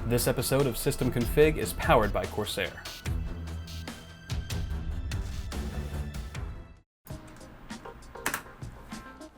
This episode of System Config is powered by Corsair.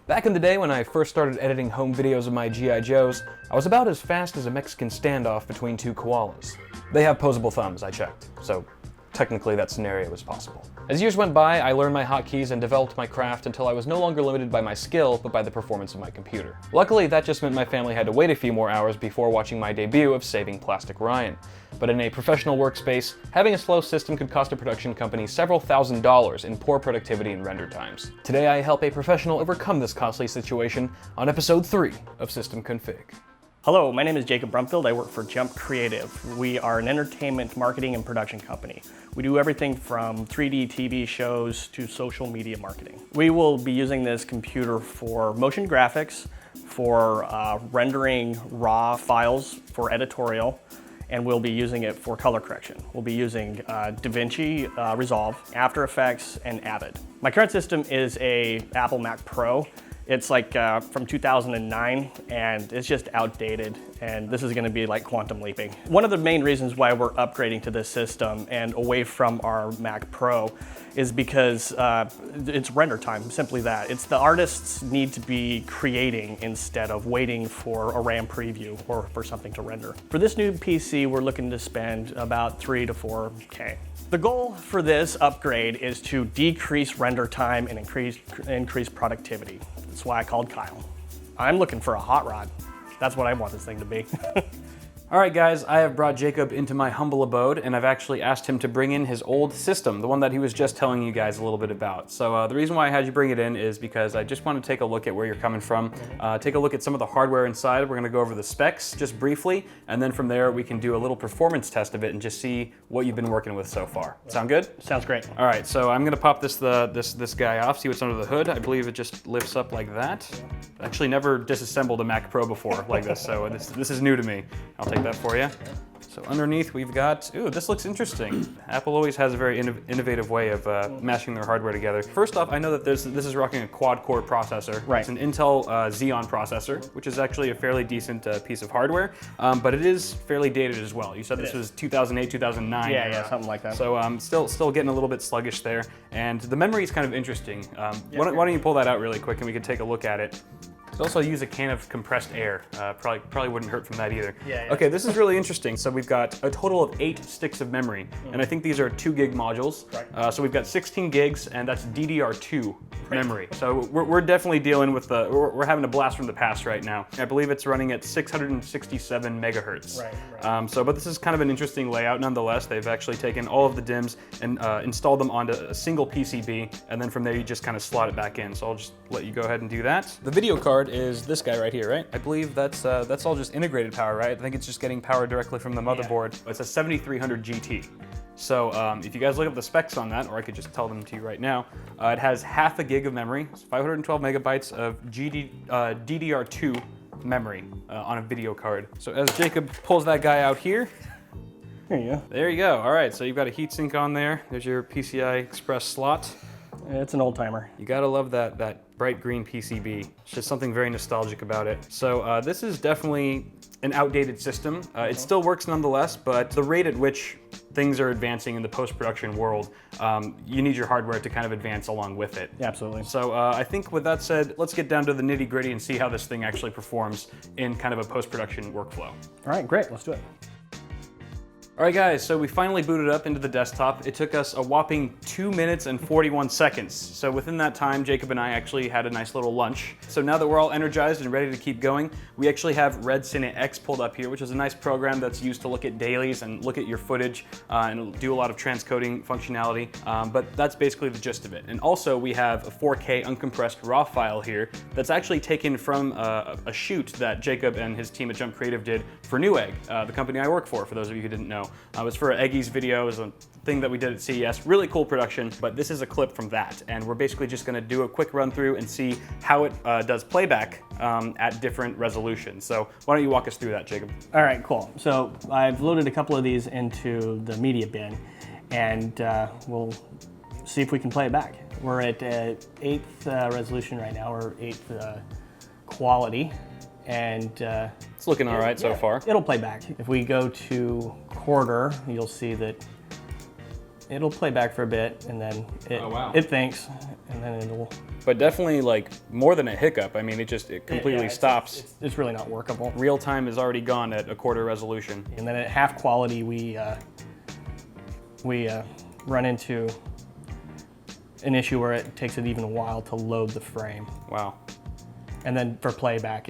Back in the day when I first started editing home videos of my G.I. Joes, I was about as fast as a Mexican standoff between two koalas. They have posable thumbs, I checked, so technically that scenario was possible. As years went by, I learned my hotkeys and developed my craft until I was no longer limited by my skill, but by the performance of my computer. Luckily, that just meant my family had to wait a few more hours before watching my debut of Saving Plastic Ryan. But in a professional workspace, having a slow system could cost a production company several $1,000s in poor productivity and render times. Today I help a professional overcome this costly situation on episode 3 of System Config. Hello, my name is Jacob Brumfield. I work for Jump Creative. We are an entertainment marketing and production company. We do everything from 3D TV shows to social media marketing. We will be using this computer for motion graphics, for rendering raw files for editorial, and we'll be using it for color correction. We'll be using DaVinci Resolve, After Effects, and Avid. My current system is a Apple Mac Pro. It's like from 2009, and it's just outdated, and this is gonna be like quantum leaping. One of the main reasons why we're upgrading to this system and away from our Mac Pro is because it's render time, simply that. It's the artists need to be creating instead of waiting for a RAM preview or for something to render. For this new PC, we're looking to spend about $3 to $4K. The goal for this upgrade is to decrease render time and increase productivity. That's why I called Kyle. I'm looking for a hot rod. That's what I want this thing to be. All right, guys, I have brought Jacob into my humble abode, and I've actually asked him to bring in his old system, the one that he was just telling you guys a little bit about. So the reason why I had you bring it in is because I just want to take a look at where you're coming from, take a look at some of the hardware inside. We're going to go over the specs just briefly, and then from there we can do a little performance test of it and just see what you've been working with so far. Sound good? Sounds great. All right, so I'm going to pop this guy off, see what's under the hood. I believe it just lifts up like that. Actually never disassembled a Mac Pro before like this, so this is new to me. I'll take that for you. So underneath we've got, ooh, this looks interesting. Apple always has a very innovative way of mashing their hardware together. First off, I know that this is rocking a quad-core processor. Right. It's an Intel Xeon processor, which is actually a fairly decent piece of hardware, but it is fairly dated as well. You said this was 2008, 2009. Yeah, something like that. So still getting a little bit sluggish there. And the memory is kind of interesting. Why don't you pull that out really quick and we can take a look at it. You could also use a can of compressed air. Probably wouldn't hurt from that either. Yeah. Okay, this is really interesting. So we've got a total of 8 sticks of memory, and I think these are 2 gig modules. Right. So we've got 16 gigs, and that's DDR2 memory. So we're definitely dealing with we're having a blast from the past right now. I believe it's running at 667 megahertz. Right. But this is kind of an interesting layout nonetheless. They've actually taken all of the DIMMs and installed them onto a single PCB, and then from there you just kind of slot it back in. So I'll just let you go ahead and do that. The video card is this guy right here, right? I believe that's all just integrated power, right? I think it's just getting power directly from the motherboard. Yeah. It's a 7300 GT. So if you guys look up the specs on that, or I could just tell them to you right now, it has half a gig of memory, 512 megabytes of DDR2 memory on a video card. So as Jacob pulls that guy out here, there you go. There you go. All right, so you've got a heatsink on there. There's your PCI Express slot. It's an old timer. You gotta love that bright green PCB. It's just something very nostalgic about it. So this is definitely an outdated system. It still works nonetheless, but the rate at which things are advancing in the post-production world, you need your hardware to kind of advance along with it. Absolutely. So I think with that said, let's get down to the nitty-gritty and see how this thing actually performs in kind of a post-production workflow. All right, great, let's do it. All right, guys, so we finally booted up into the desktop. It took us a whopping 2 minutes and 41 seconds. So within that time, Jacob and I actually had a nice little lunch. So now that we're all energized and ready to keep going, we actually have Red Cine X pulled up here, which is a nice program that's used to look at dailies and look at your footage and do a lot of transcoding functionality. But that's basically the gist of it. And also we have a 4K uncompressed RAW file here that's actually taken from a shoot that Jacob and his team at Jump Creative did for Newegg, the company I work for those of you who didn't know. It was for Eggy's video. It was a thing that we did at CES. Really cool production, but this is a clip from that. And we're basically just gonna do a quick run through and see how it does playback at different resolutions. So why don't you walk us through that, Jacob? All right, cool. So I've loaded a couple of these into the media bin, and we'll see if we can play it back. We're at 8th resolution right now, or 8th quality. and It's looking all right so far. It'll play back. If we go to quarter, you'll see that it'll play back for a bit, and then it thinks, and then it'll... But definitely like more than a hiccup. I mean, it completely stops. It's really not workable. Real time is already gone at a quarter resolution. And then at half quality, we run into an issue where it takes it even a while to load the frame. Wow. And then for playback,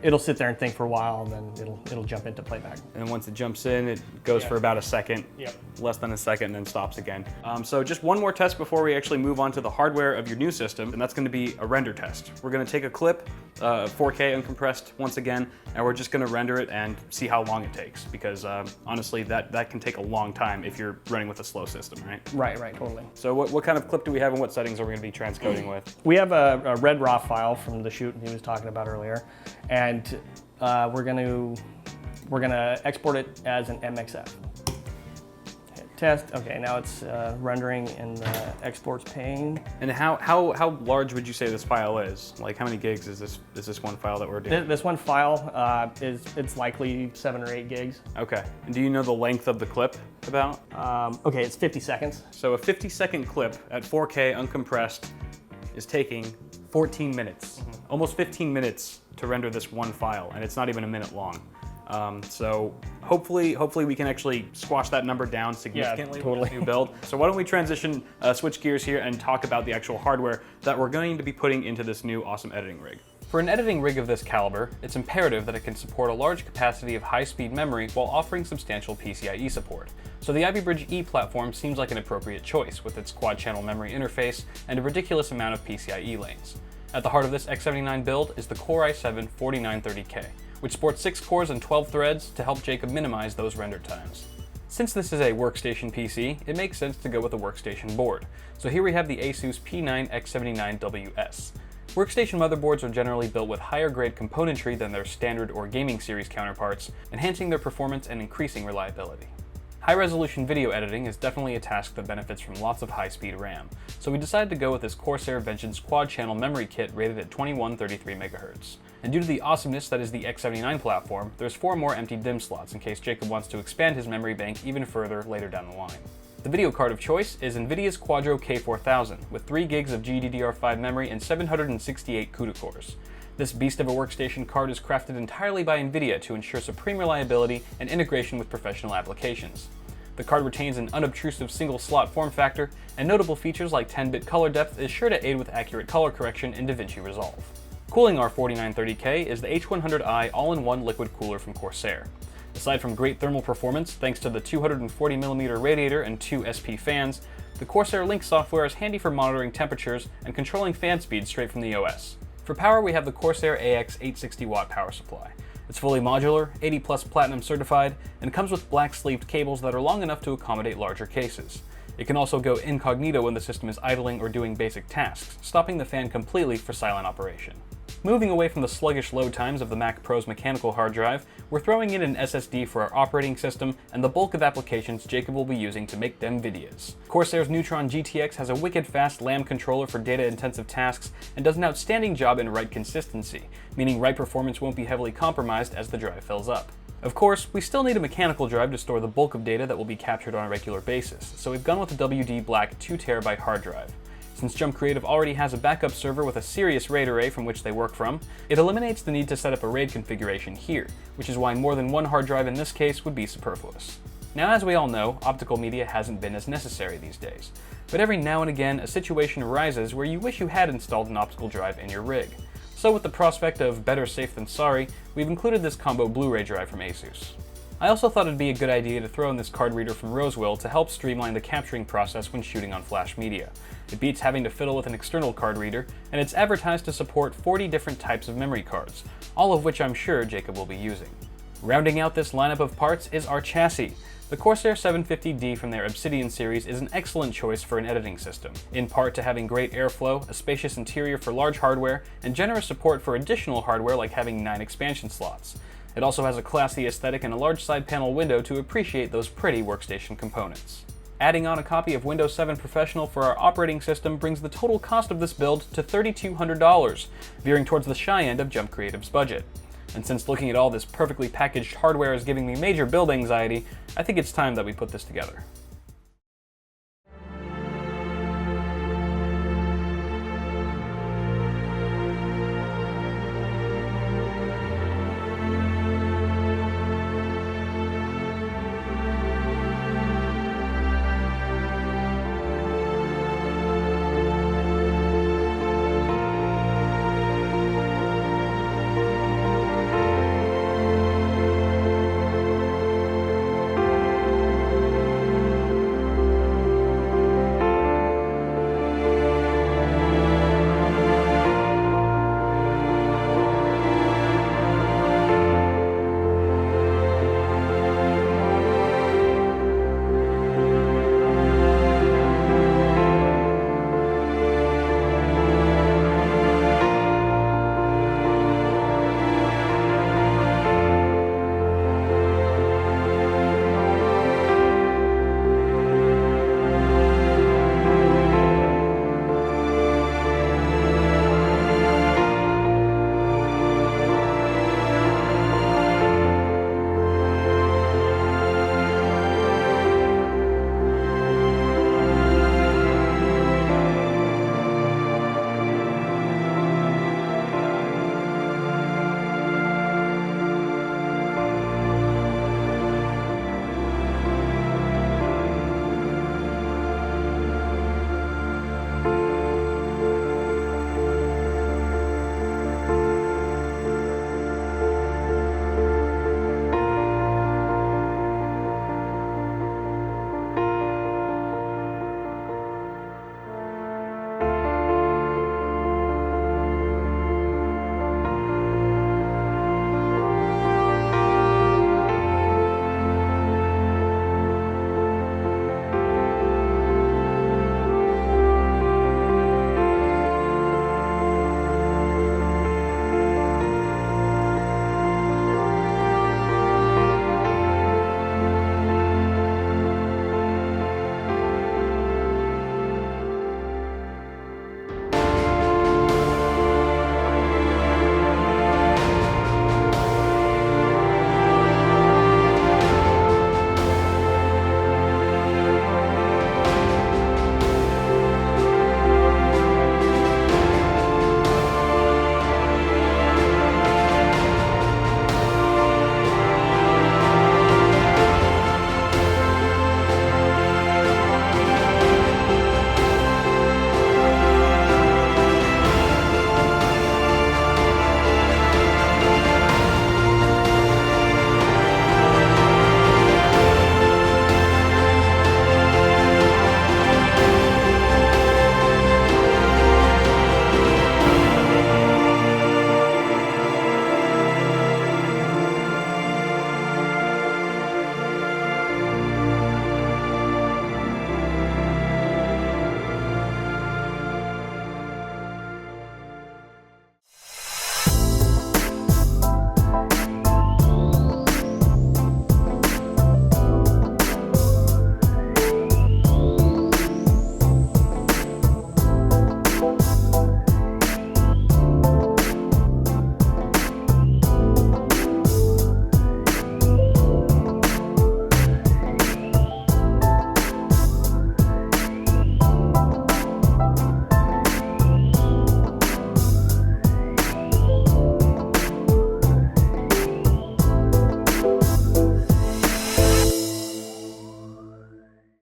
it'll sit there and think for a while, and then it'll jump into playback. And then once it jumps in, it goes for about a second, Yep. less than a second, and then stops again. So just one more test before we actually move on to the hardware of your new system, and that's going to be a render test. We're going to take a clip, 4K uncompressed once again, and we're just going to render it and see how long it takes, because honestly, that can take a long time if you're running with a slow system, right? Right, totally. So what kind of clip do we have, and what settings are we going to be transcoding with? We have a red raw file from the shoot he was talking about earlier, and we're gonna export it as an MXF. Hit test. Okay, now it's rendering in the exports pane. And how large would you say this file is? Like how many gigs is this one file that we're doing? This one file it's likely 7 or 8 gigs. Okay. And do you know the length of the clip about? Okay, it's 50 seconds. So a 50-second clip at 4K uncompressed is taking 14 minutes, almost 15 minutes to render this one file, and it's not even a minute long. So hopefully we can actually squash that number down significantly with this new build. So why don't we switch gears here and talk about the actual hardware that we're going to be putting into this new awesome editing rig. For an editing rig of this caliber, it's imperative that it can support a large capacity of high-speed memory while offering substantial PCIe support. So the Ivy Bridge E platform seems like an appropriate choice with its quad-channel memory interface and a ridiculous amount of PCIe lanes. At the heart of this x79 build is the Core i7-4930K, which sports 6 cores and 12 threads to help Jacob minimize those render times. Since this is a workstation PC, it makes sense to go with a workstation board. So here we have the Asus P9X79WS. Workstation motherboards are generally built with higher grade componentry than their standard or gaming series counterparts, enhancing their performance and increasing reliability. High-resolution video editing is definitely a task that benefits from lots of high-speed RAM, so we decided to go with this Corsair Vengeance quad-channel memory kit rated at 2133 MHz. And due to the awesomeness that is the X79 platform, there's 4 more empty DIMM slots in case Jacob wants to expand his memory bank even further later down the line. The video card of choice is NVIDIA's Quadro K4000 with 3 gigs of GDDR5 memory and 768 CUDA cores. This beast of a workstation card is crafted entirely by NVIDIA to ensure supreme reliability and integration with professional applications. The card retains an unobtrusive single-slot form factor, and notable features like 10-bit color depth is sure to aid with accurate color correction in DaVinci Resolve. Cooling our 4930K is the H100i all-in-one liquid cooler from Corsair. Aside from great thermal performance thanks to the 240mm radiator and 2 SP fans, the Corsair Link software is handy for monitoring temperatures and controlling fan speed straight from the OS. For power, we have the Corsair AX 860-watt power supply. It's fully modular, 80+ platinum certified, and comes with black sleeved cables that are long enough to accommodate larger cases. It can also go incognito when the system is idling or doing basic tasks, stopping the fan completely for silent operation. Moving away from the sluggish load times of the Mac Pro's mechanical hard drive, we're throwing in an SSD for our operating system and the bulk of applications Jacob will be using to make them videos. Corsair's Neutron GTX has a wicked fast LAM controller for data-intensive tasks and does an outstanding job in write consistency, meaning write performance won't be heavily compromised as the drive fills up. Of course, we still need a mechanical drive to store the bulk of data that will be captured on a regular basis, so we've gone with the WD Black 2TB hard drive. Since Jump Creative already has a backup server with a serious RAID array from which they work from, it eliminates the need to set up a RAID configuration here, which is why more than one hard drive in this case would be superfluous. Now, as we all know, optical media hasn't been as necessary these days, but every now and again a situation arises where you wish you had installed an optical drive in your rig. So with the prospect of better safe than sorry, we've included this combo Blu-ray drive from Asus. I also thought it'd be a good idea to throw in this card reader from Rosewill to help streamline the capturing process when shooting on flash media. It beats having to fiddle with an external card reader, and it's advertised to support 40 different types of memory cards, all of which I'm sure Jacob will be using. Rounding out this lineup of parts is our chassis. The Corsair 750D from their Obsidian series is an excellent choice for an editing system, in part to having great airflow, a spacious interior for large hardware, and generous support for additional hardware like having 9 expansion slots. It also has a classy aesthetic and a large side panel window to appreciate those pretty workstation components. Adding on a copy of Windows 7 Professional for our operating system brings the total cost of this build to $3,200, veering towards the shy end of Jump Creative's budget. And since looking at all this perfectly packaged hardware is giving me major build anxiety, I think it's time that we put this together.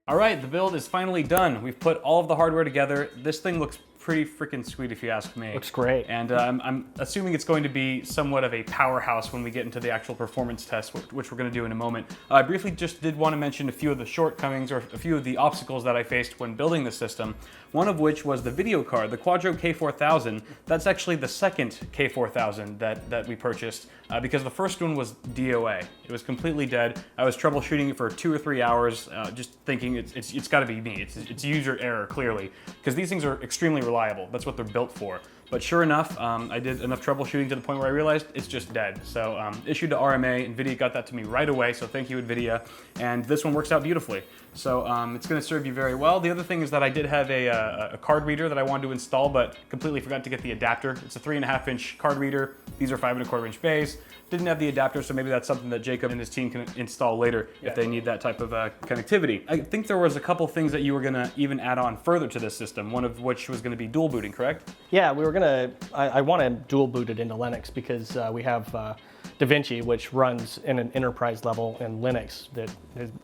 All right, the build is finally done. We've put all of the hardware together. This thing looks pretty freaking sweet if you ask me. Looks great. And I'm assuming it's going to be somewhat of a powerhouse when we get into the actual performance test, which we're going to do in a moment. I briefly just did want to mention a few of the shortcomings or a few of the obstacles that I faced when building the system. One of which was the video card, the Quadro K4000. That's actually the second K4000 that we purchased because the first one was DOA. It was completely dead. I was troubleshooting it for 2 or 3 hours, just thinking it's got to be me. It's user error, clearly, because these things are extremely reliable. That's what they're built for. But sure enough, I did enough troubleshooting to the point where I realized it's just dead. So issued to RMA, NVIDIA got that to me right away, so thank you, NVIDIA. And this one works out beautifully. So it's gonna serve you very well. The other thing is that I did have a card reader that I wanted to install, but completely forgot to get the adapter. It's a 3.5-inch card reader. These are 5.25-inch bays. Didn't have the adapter, so maybe that's something that Jacob and his team can install later if they need that type of connectivity. I think there was a couple things that you were gonna even add on further to this system, one of which was gonna be dual booting, correct? Yeah, we were gonna, I want to dual boot it into Linux because we have DaVinci, which runs in an enterprise level in Linux that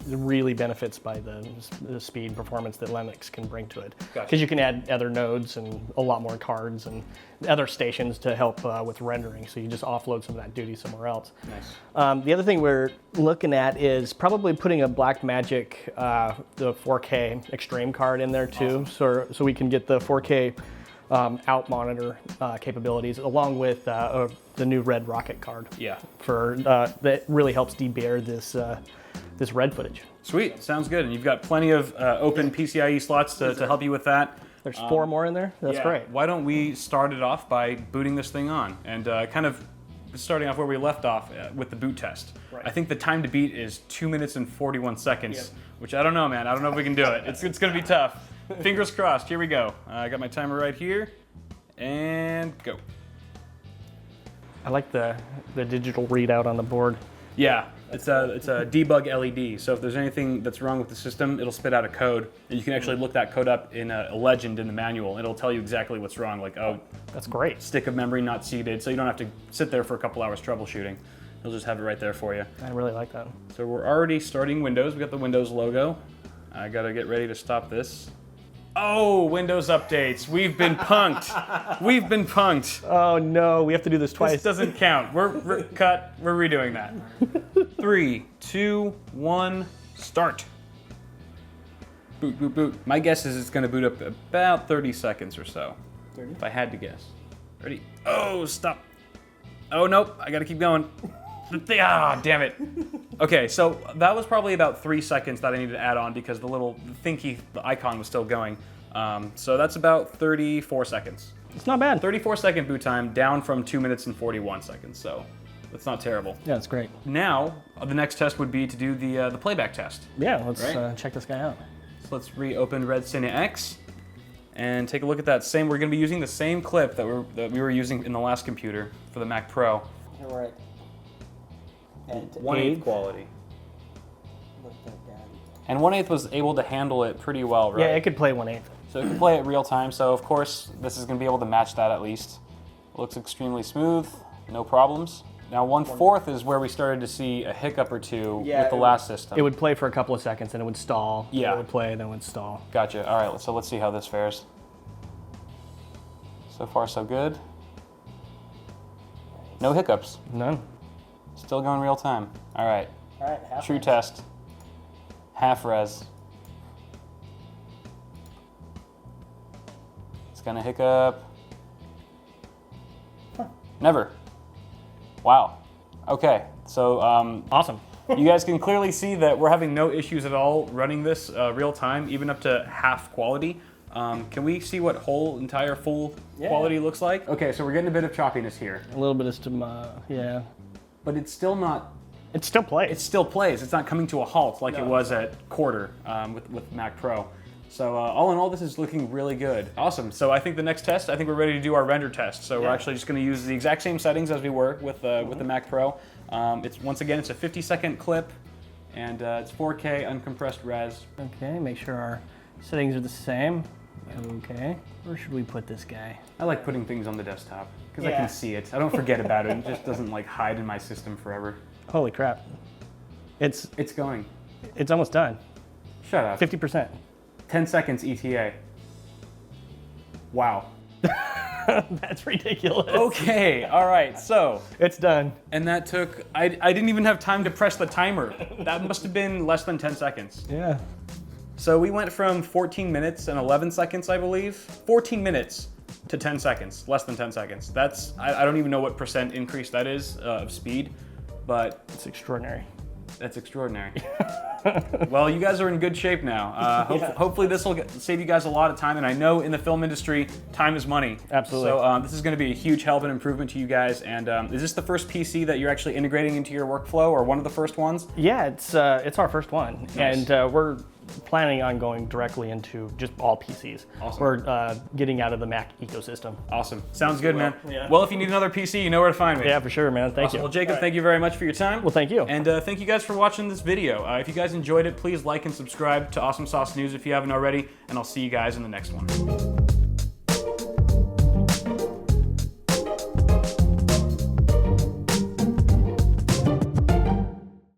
really benefits by the speed and performance that Linux can bring to it. Gotcha. Because you can add other nodes and a lot more cards and other stations to help with rendering. So you just offload some of that duty somewhere else. Nice. The other thing we're looking at is probably putting a Blackmagic, the 4K Extreme card in there too, awesome. so we can get the 4K out monitor capabilities along with the new Red Rocket card. Yeah. That really helps debear this red footage. Sweet, sounds good. And you've got plenty of open PCIe slots to help you with that. There's 4 more in there. That's great. Why don't we start it off by booting this thing on and kind of starting off where we left off with the boot test. Right. I think the time to beat is 2 minutes and 41 seconds, which I don't know, man. I don't know if we can do it. It's going to be tough. Fingers crossed. Here we go. I got my timer right here, and go. I like the digital readout on the board. Yeah, it's a debug LED. So if there's anything that's wrong with the system, it'll spit out a code, and you can actually look that code up in a legend in the manual. It'll tell you exactly what's wrong. Like, oh, that's great. Stick of memory not seated, so you don't have to sit there for a couple hours troubleshooting. It'll just have it right there for you. I really like that. So we're already starting Windows. We got the Windows logo. I gotta get ready to stop this. Oh, Windows updates. We've been punked. We've been punked. Oh no, we have to do this twice. This doesn't count. We're cut. We're redoing that. 3, 2, 1, start. Boot, boot, boot. My guess is it's gonna boot up about 30 seconds or so. 30? If I had to guess. Ready? Oh, stop. Oh, nope. I gotta keep going. Ah, damn it. Okay, so that was probably about 3 seconds that I needed to add on because the little thinky icon was still going. So that's about 34 seconds. It's not bad. 34-second boot time, down from 2 minutes and 41 seconds. So that's not terrible. Yeah, that's great. Now, the next test would be to do the playback test. Yeah, let's check this guy out. So let's reopen Red Cine X and take a look at that same. We're going to be using the same clip that we were using in the last computer for the Mac Pro. Here we're at 1/8 quality. And 1/8 was able to handle it pretty well, right? Yeah, it could play 1/8. So it can play it real time. So of course, this is going to be able to match that at least. Looks extremely smooth, no problems. Now 1/4 is where we started to see a hiccup or two with the last system. It would play for a couple of seconds and it would stall. Yeah. It would play and then it would stall. Gotcha. All right, so let's see how this fares. So far, so good. No hiccups. None. Still going real time. All right. All right. True test. Half res. It's gonna hiccup. Huh. Never. Wow. Okay. So awesome. you guys can clearly see that we're having no issues at all running this real time, even up to half quality. Can we see what entire full quality looks like? Okay, so we're getting a bit of choppiness here. A little bit of yeah. But it's still not. It still plays. It still plays. It's not coming to a halt like it was at quarter with Mac Pro. So all in all, this is looking really good. Awesome. So I think the next test, I think we're ready to do our render test. So we're actually just going to use the exact same settings as we were with the Mac Pro. Once again, it's a 50-second clip, and it's 4K uncompressed res. Okay, make sure our settings are the same. Okay, where should we put this guy? I like putting things on the desktop because I can see it. I don't forget about it. It just doesn't like hide in my system forever. Holy crap. It's going. It's almost done. Shut up. 50%. 10 seconds ETA. Wow. That's ridiculous. Okay, all right, so. It's done. And that took, I didn't even have time to press the timer. That must have been less than 10 seconds. Yeah. So we went from 14 minutes and 11 seconds, I believe. 14 minutes to 10 seconds, less than 10 seconds. That's, I don't even know what percent increase that is of speed, but. It's extraordinary. That's extraordinary. Well, you guys are in good shape now. Hopefully this will save you guys a lot of time, and I know in the film industry, time is money. Absolutely. So this is going to be a huge help and improvement to you guys. And is this the first PC that you're actually integrating into your workflow, or one of the first ones? Yeah, it's our first one, Nice. and we're planning on going directly into just all PCs. Awesome. We're getting out of the Mac ecosystem. Awesome. Sounds good, man. Yeah. Well, if you need another PC, you know where to find me. Yeah, for sure, man. Thank Awesome. you. Well, Jacob, thank you very much for your time. Well, thank you. And thank you guys for watching this video. If you guys enjoyed it, please like and subscribe to Awesome Sauce News if you haven't already, and I'll see you guys in the next one.